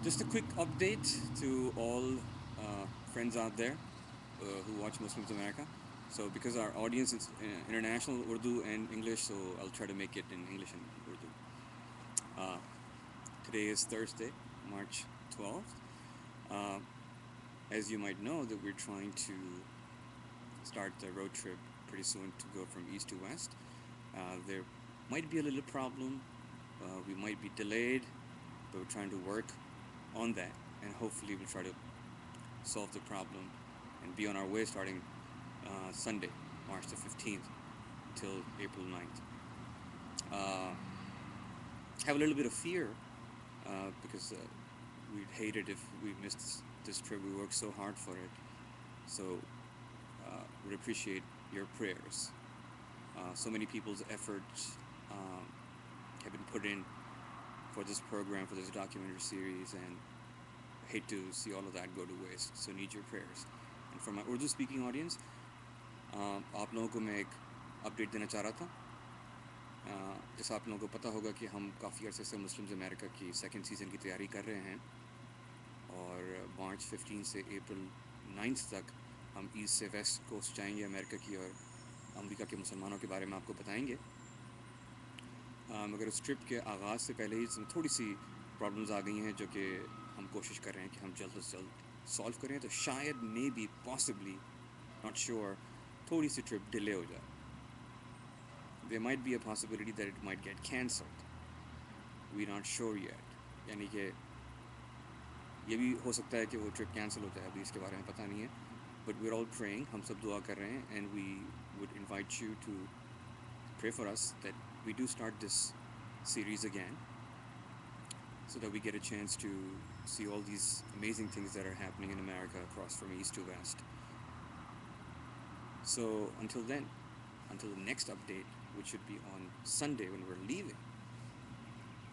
Just a quick update to all friends out there who watch Muslims America. So, because our audience is international Urdu and English, so I'll try to make it in English and Urdu. Uh, Today is Thursday, March 12th. Uh, as you might know, that we're trying to start the road trip pretty soon to go from east to west. There might be a little problem. We might be delayed, but we're trying to work on that, and hopefully we'll try to solve the problem and be on our way starting Sunday, March the 15th, till April 9th. Have a little bit of fear because we'd hate it if we missed this trip. We worked so hard for it. So would appreciate your prayers. So many people's efforts have been put in for this program, for this documentary series, and hate to see all of that go to waste. So need your prayers. And for my Urdu speaking audience, आप लोगों को मैं एक update देना चाह रहा था. जैसा आप लोगों को पता होगा कि हम काफ़ी अर्से से मुस्लिम्स अमेरिका की सेकंड सीज़न की तैयारी कर रहे हैं, और मार्च 15 से अप्रैल 9 तक हम ईस्ट से वेस्ट कोस्ट जाएंगे अमेरिका की, और अमेरिका के मुसलमानों के बारे में आपको बताएंगे. मगर उस ट्रिप के आगाज़ से पहले ही इसमें थोड़ी सी प्रॉब्लम्स आ गई हैं, जो कि हम कोशिश कर रहे हैं कि हम जल्द से जल्द सॉल्व करें. तो शायद may be possibly, not sure, थोड़ी सी ट्रिप डिले हो जाए. There might be a possibility that it might get cancelled. We're not sure yet. यानी कि ये भी हो सकता है कि वो ट्रिप कैंसिल हो जाए, अभी इसके बारे में पता नहीं है. But we're all praying, हम सब दुआ कर रहे हैं, and we would invite you to pray for us that we do start this series again, so that we get a chance to see all these amazing things that are happening in America across from east to west. So until then, until the next update, which should be on Sunday when we're leaving,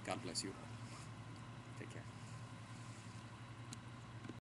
God bless you all.